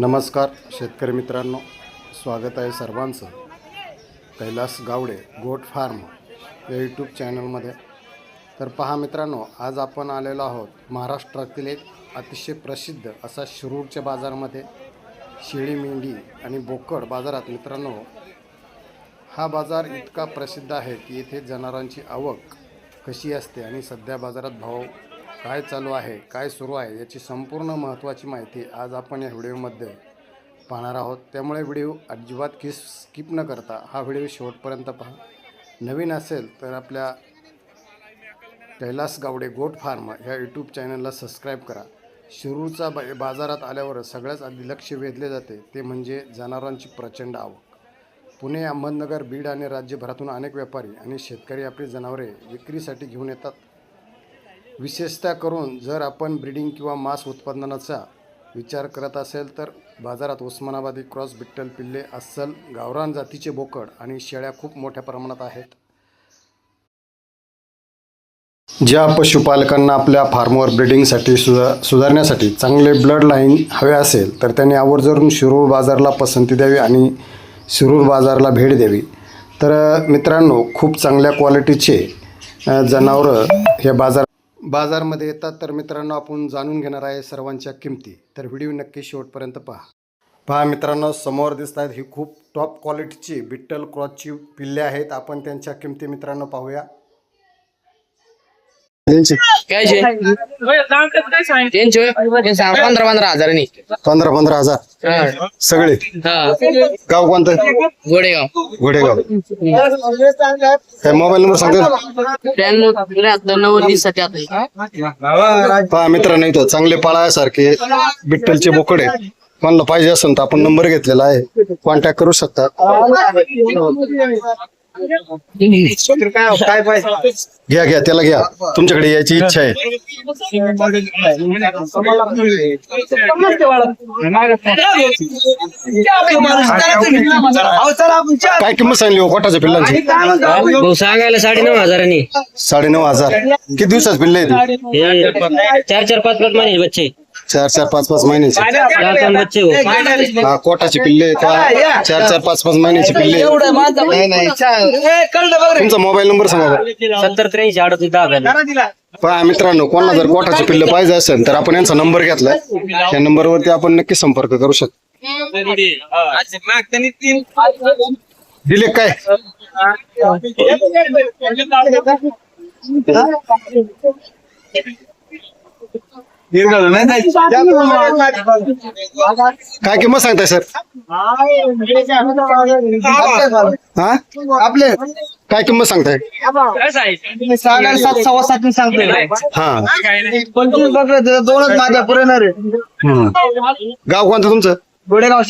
नमस्कार शेतकरी मित्रांनो, स्वागत आहे सर्वांचं कैलास गावडे गोट फार्म या यूट्यूब चॅनलमध्ये। तर पहा मित्रांनो, आज आपण आलेलो आहोत महाराष्ट्रातील एक अतिशय प्रसिद्ध असा शिरूरच्या बाजारामध्ये। शेळी, मेंढी आणि बोकड बाजारात मित्रांनो, हा बाजार इतका प्रसिद्ध आहे की इथे जनावरांची आवक कशी असते आणि सध्या बाजारात भाव काय चालू आहे, काय सुरू आहे याची संपूर्ण महत्त्वाची माहिती आज आपण या व्हिडिओमध्ये पाहणार आहोत। त्यामुळे व्हिडिओ अजिबात स्किप न करता हा व्हिडिओ शेवटपर्यंत पहा। नवीन असेल तर आपल्या कैलास गावडे गोट फार्म ह्या यूट्यूब चॅनलला सबस्क्राईब करा। शिरूरचा बाजारात आल्यावर सगळ्यात आधी लक्ष वेधले जाते ते म्हणजे जनावरांची प्रचंड आवक। पुणे, अहमदनगर, बीड आणि राज्यभरातून अनेक व्यापारी आणि शेतकरी आपली जनावरे विक्रीसाठी घेऊन येतात। विशेषतः करून जर आपण ब्रीडिंग किंवा मांस उत्पादनाचा विचार करत असेल तर बाजारात उस्मानाबादी क्रॉस बिट्टल पिल्ले, अस्सल गावरान जातीचे बोकड आणि शेळ्या खूप मोठ्या प्रमाणात आहेत। ज्या पशुपालकांना आपल्या फार्मवर ब्रीडिंगसाठी सुधारण्यासाठी चांगले ब्लड लाईन हवे असेल तर त्यांनी आवर्जून शिरूर बाजारला पसंती द्यावी आणि शिरूर बाजारला भेट द्यावी। तर मित्रांनो, खूप चांगल्या क्वालिटीचे जनावरं हे बाजारमध्ये येतात। तर मित्रांनो, आपण जाणून घेणार आहे सर्वांच्या किमती, तर व्हिडिओ नक्की शेवटपर्यंत पहा मित्रांनो, समोर दिसत आहेत ही खूप टॉप क्वालिटीची बिट्टल क्रॉसची पिल्ले आहेत। आपण त्यांच्या किमती मित्रांनो पाहूया। काय 15,000 15,000 सगळे। गाव कोणतं? घोडेगाव। काय मोबाईल नंबर सांगता? 93,90,70. पहा मित्रांनो, इथं चांगले पाळायसारखे बिट्टलचे बोकड आहेत। कोणाला पाहिजे असेल तर आपण नंबर घेतलेला आहे, कॉन्टॅक्ट करू शकता। घ्या त्याला घ्या, तुमच्याकडे यायची इच्छा आहे। काय किंमत सांगली हो कोटाच्या पिल्लांची? सांगायला 9,500. 9,500। किती दिवसाच पिल्ले आहे? 4-4-5-5 महिने बच्चे, 4-4-5-5 महिन्याचे। 4 बच्चे हो। हा, कोटाचे पिल्ले 4-4-5-5 महिन्याचे पिल्ले। तुमचा मोबाईल नंबर सांगा बरं। 70-83-38-10. पहा मित्रांनो, कोणाला जर कोटाचे पिल्ले पाहिजे असेल तर आपण यांचा नंबर घेतलाय, त्या नंबरवरती आपण नक्की संपर्क करू शकतो। दिले काय? काय किंमत सांगताय सर? हा, आपले काय किंमत सांगताय? 7-7 सांगतोय। हा, 25 बकऱ्या, 2च माझ्या पुरेणार आहे। गाव कोणतं तुमचं? घोडेगाव।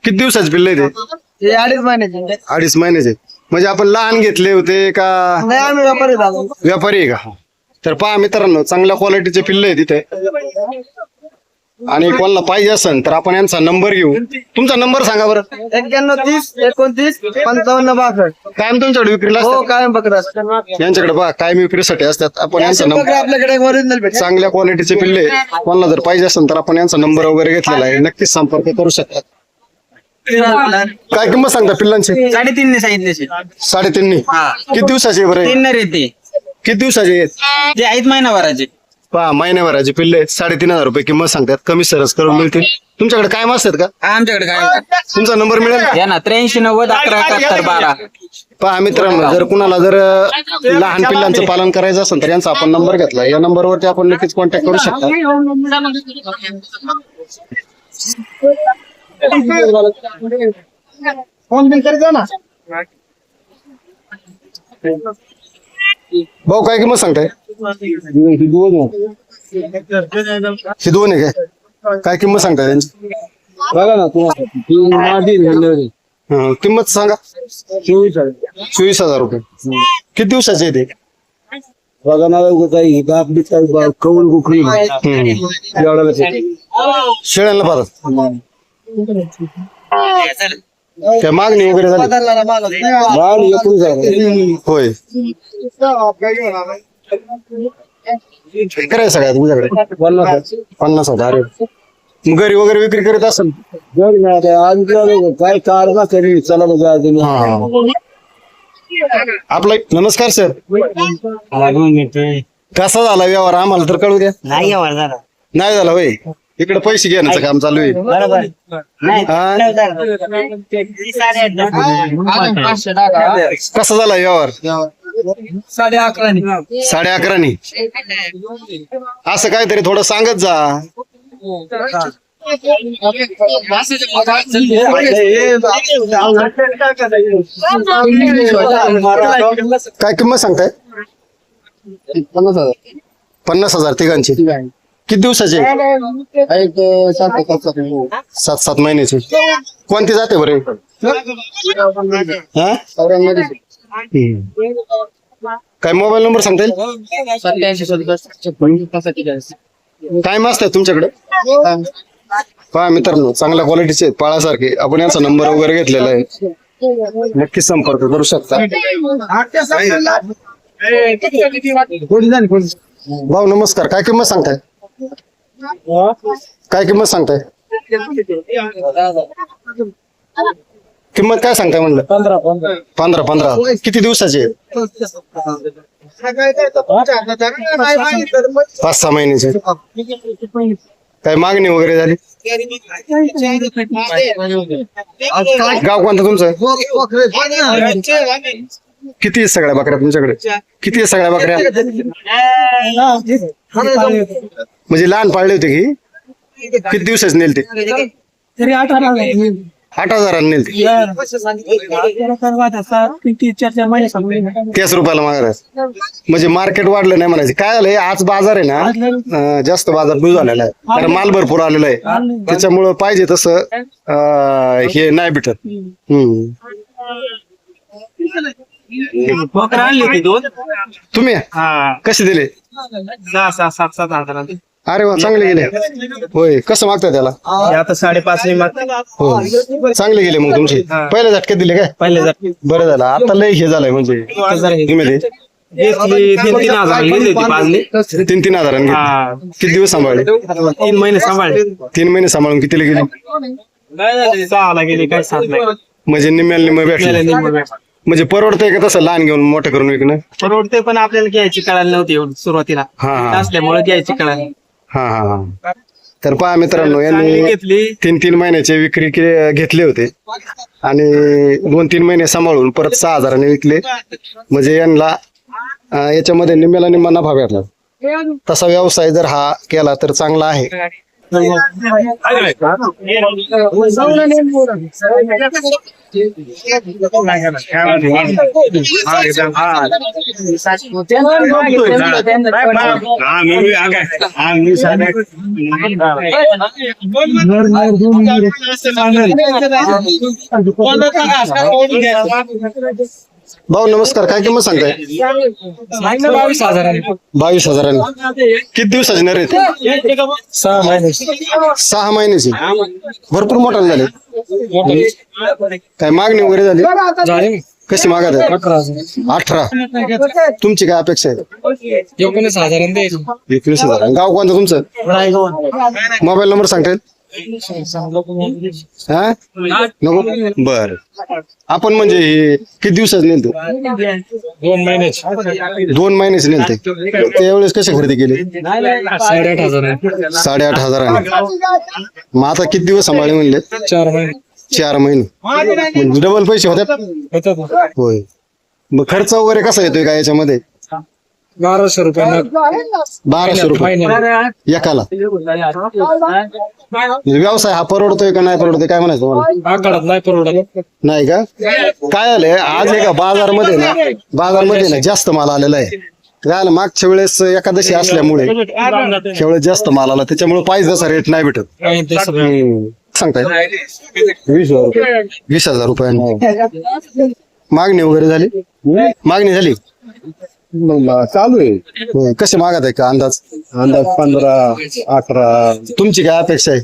किती दिवसाचे पिल्ले आहे ते? 2.5 महिन्याचे। 2.5 महिन्याचे। म्हणजे आपण लहान घेतले होते का? नाही, आम्ही व्यापारी आहे का? तर पहा मित्रांनो, चांगल्या क्वालिटीचे पिल्ले आहे तिथे, आणि कोणाला पाहिजे असेल तर आपण यांचा नंबर घेऊ। तुमचा नंबर सांगा बरं। 91-30-29-55-62. कायम तुमच्याकडे विक्रीला हो, असतात? कायम बकरा यांच्याकडे पहा कायम विक्रीसाठी असतात। आपण यांचा नंबर, आपल्याकडे ओरिजिनल भेट। चांगल्या क्वालिटीचे पिल्ले कोणाला जर पाहिजे असेल तर आपण यांचा नंबर वगैरे घेतलेला आहे, नक्कीच संपर्क करू शकतात। काय किंमत सांगता पिल्लांची? 3.5 सांगितले। 3.5 किती दिवसाचे बरं? 3 येते किती दिवसाचे आहेत? ते 8 महिनाभराचे। पहा, महिन्याभराचे पिल्ले आहेत। 3,500 रुपये किंमत सांगतात, कमी सरस करून मिळतील। तुमच्याकडे कायम असतात का? आमच्याकडे काय? तुमचा नंबर मिळेल? या ना, 83-90-11-71-12. पहा मित्रांनो, जर कुणाला जर लहान पिल्लांचं पालन करायचं असेल तर यांचा आपण नंबर घेतला, या नंबरवरती आपण नक्कीच कॉन्टॅक्ट करू शकता। फोन बिल कर ना। भाऊ काय किंमत सांगताय? ही दोन आहे काय? काय किंमत सांगताय त्यांची? बघा ना, किंमत सांगा। 24,000 रुपये। किती दिवसाचे आहे ते? बघा ना, काही कौल गुखरी शेळ्यांना पाहतात काय मागणी वगैरे झाली? होय, काय करायचं सगळ्यात तुझ्याकडे? 50,000। मग घरी वगैरे विक्री करीत असेल. काय कार तरी चला आपला नमस्कार सर. कसा झाला व्यवहार आम्हाला तर कळू द्या. नाही झाला नाही झाला होय. इकडे पैसे घेण्याचं काम चालू आहे. बरोबर कसा झाला व्यवहार? 11.5 11.5 असं काहीतरी थोडं सांगत जा. काय किंमत सांगताय? 50,000 तिघांची. किती दिवसाचे? 7-7 महिन्याचे. कोणती जाते बरे? हा? काय मोबाईल नंबर सांगता येईल? 87 काय मस्त आहे तुमच्याकडे? पहा मित्रांनो, चांगल्या क्वालिटीचे आहेत, पाळासारखे. आपण याचा नंबर वगैरे घेतलेला आहे, नक्कीच संपर्क करू शकता. भाऊ नमस्कार. काय किंमत सांगताय? काय किंमत सांगताय? किंमत काय सांगताय म्हणलं? 15. किती दिवसाचे? 5-6 महिन्याचे. काय मागणी वगैरे झाली? गाव कोणतं तुमचं? किती आहेत सगळ्या बकऱ्या तुमच्याकडे? किती आहेत सगळ्या बकऱ्या? म्हणजे लहान पाळले होते की किती दिवसाच नेल ते? 8,000 नेल ते. त्याच रुपयाला मागत. म्हणजे मार्केट वाढलं नाही म्हणायचं. काय झालंय, आज बाजार आहे ना, जास्त बाजार बुज झालेला आहे, कारण माल भरपूर आलेला आहे. त्याच्यामुळं पाहिजे तसं हे नाही भेटत. आणली होती 2. तुम्ही कसे दिले? 6-7 हजार. अरे वा, चांगले गेले. होय, कसं मागताय त्याला? आता 5.5 हो, चांगले गेले मग तुमचे. पहिल्या झटक्यात दिले काय? पहिले जाते बरं झालं. आता लय हे झालंय म्हणजे तुम्ही 3-3 हजारांनी घेतले. किती दिवस सांभाळले? 3 महिने सांभाळले. 3 महिने सांभाळून कितीला गेले? 6ला गेले, काय 7 नाही. म्हणजे निम्म्याला भेटले. म्हणजे परवडतंय का तसं लहान घेऊन मोठं करून विकणं? परवडते, पण आपल्याला घ्यायची कळायला नव्हती एवढी सुरुवातीला. असल्यामुळे घ्यायची कळायला. हा. तर पहा मित्रांनो, यांनी घेतली 3-3 महिन्याचे विक्री घेतले होते आणि 2-3 महिने सांभाळून परत 6 हजाराने विकले. म्हणजे यांना याच्यामध्ये निम्म्याला निम्मा नफा भेटला. तसा व्यवसाय जर हा केला तर चांगला आहे. भाऊ नमस्कार. काय किंमत सांगताय? 22,000. किती दिवसाचे नर आहेत? 6 महिन्याचे. भरपूर मोठाले झाले. काय मागणी वगैरे झाली? कशी मागत आहे? 18. तुमची काय अपेक्षा आहे? 21,000. गाव कोणतं तुमचं? मोबाईल नंबर सांगता येईल? हा नको. बर, आपण म्हणजे हे किती दिवसाच नेलतो? 2 महिन्याचे. 2 महिन्याचे नेलते. त्यावेळेस कसे खरेदी केली? 8,500. मग आता किती दिवस सांभाळले म्हणले? 4 महिने. म्हणजे डबल पैसे होत्यात. होय. मग खर्च वगैरे कसा येतोय काय याच्यामध्ये? 1200 रुपये. 1200 रुपये एकाला. म्हणजे व्यवसाय हा परवडतोय का नाही परवडतोय, काय म्हणायचं तुम्हाला? नाही परवडत. नाही का? काय आलंय आज एका बाजारमध्ये ना जास्त माल आलेला आहे. काय आलं, मागच्या वेळेस एकादशी असल्यामुळे त्यावेळेस जास्त माल आला, त्याच्यामुळे पाहिजे तसा रेट नाही भेटत. सांगताय 20,000 रुपयांनी. मागणी वगैरे झाली? मागणी झाली चालू आहे. कसे मागत आहे का अंदाज? 15-18. तुमची काय अपेक्षा आहे?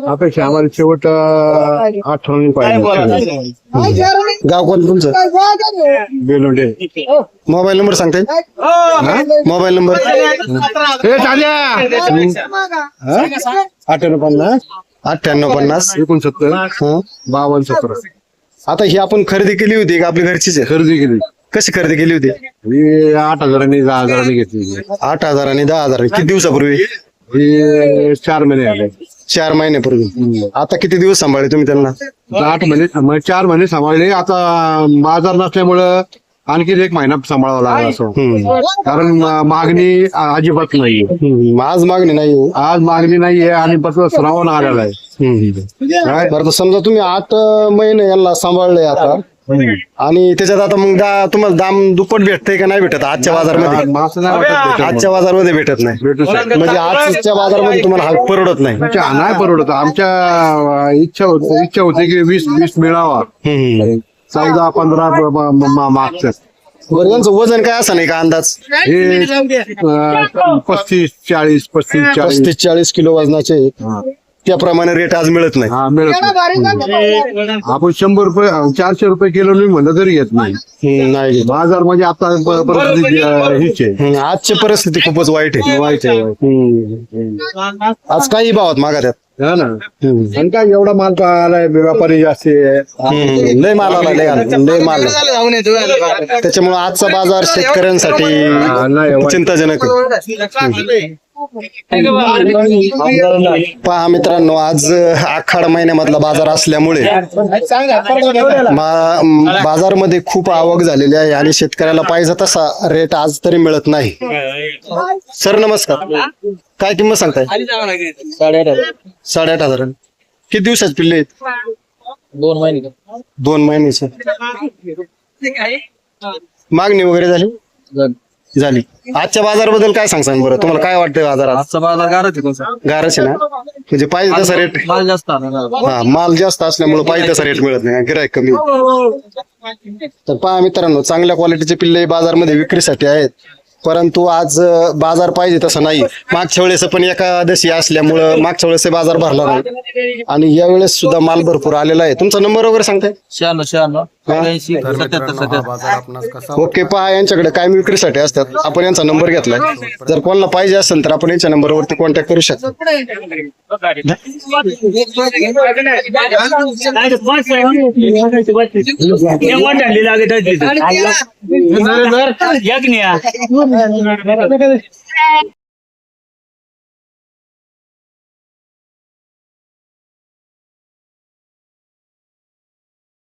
अपेक्षा आम्हाला शेवट 18 पाहिजे. गाव कोणतं तुमचं? बेलोंडे. मोबाईल नंबर सांगता येईल? Mobile number? 58. 9850 69 हं. 52 17 आता ही आपण खरेदी केली होती का आपली घरचीच आहे? खरेदी केली. कशी खरेदी केली होती? ही 8,000 10,000 घेतली. 8,000 आणि 10,000 किती दिवसापूर्वी? ही 4 महिने आले. 4 महिन्यापूर्वी. आता किती दिवस सांभाळले तुम्ही त्यांना? 8 महिने मग 4 महिने सांभाळले. आता बाजार नसल्यामुळं आणखी 1 महिना सांभाळावा लागला असं. कारण मागणी अजिबात नाहीये. आज मागणी नाही हो. आज मागणी नाहीये आणि बस श्रावण आलेला आहे. काय? बरं तर समजा तुम्ही 8 महिने यांना सांभाळले आता आणि त्याच्यात आता मग तुम्हाला दाम दुप्पट भेटतंय का नाही भेटत आजच्या बाजारमध्ये? मास नाही वाटत त्याच्यामुळे. आजच्या बाजारमध्ये भेटत नाही. भेटू शकतो. म्हणजे आजच्या बाजारमध्ये तुम्हाला हा परवडत नाही. नाही परवडत. आमच्या इच्छा होती की 20 मिळावा. 14-15 मागचं. बरं यांचं वजन काय असं नाही का अंदाज? हे 35-40 35-40. 35-40 किलो वजनाचे आहेत. त्याप्रमाणे रेट आज मिळत नाही. हा मिळत नाही. आपण 100 रुपये 400 रुपये किलो म्हणलं तरी येत नाही. नाही घेत. बाजार म्हणजे आता परिस्थिती हीच आहे. आजची परिस्थिती खूपच वाईट आहे. वाईट आहे. आज काही भावात मागा त्यात. हा ना. आणि काय एवढा माल आलाय व्यापारी जास्त आहे. लय माल आला लय माल. त्याच्यामुळे आजचा बाजार शेतकऱ्यांसाठी नाही चिंताजनक आहे. पहा मित्रांनो, आज आखाड महिन्यामधला बाजार असल्यामुळे बाजारमध्ये खूप आवक झालेली आहे आणि शेतकऱ्याला पाहिजे तसा रेट आज तरी मिळत नाही. सर नमस्कार, काय किंमत सांगताय? 8,500. किती दिवसाचे पिल्ले आहेत? 2 महिने. 2 महिन्याचे. मागणी वगैरे झाली? झाली. आजच्या बाजाराबद्दल काय सांगसान बरं? तुम्हाला काय वाटतंय बाजारात? आजचा बाजार गारच आहे ना, म्हणजे पाहिजे तसा रेट. माल जास्त हा, माल जास्त असल्यामुळे पाहिजे तसा रेट मिळत नाही, गिराईक कमी. तर पहा मित्रांनो, चांगल्या क्वालिटीचे पिल्ले बाजारमध्ये विक्रीसाठी आहेत, परंतु आज बाजार पाहिजे तसा नाही. मागच्या वेळेस पण एकादशी असल्यामुळं मागच्या वेळेस बाजार भरला नाही आणि या वेळेस सुद्धा माल भरपूर आलेला आहे. तुमचा नंबर वगैरे सांगताय? 96 86 77. ओके. पहा, यांच्याकडे काय विक्रीसाठी असतात, आपण यांचा नंबर घेतलाय. जर कोणाला पाहिजे असेल तर आपण यांच्या नंबरवरती कॉन्टॅक्ट करू शकतो. लागत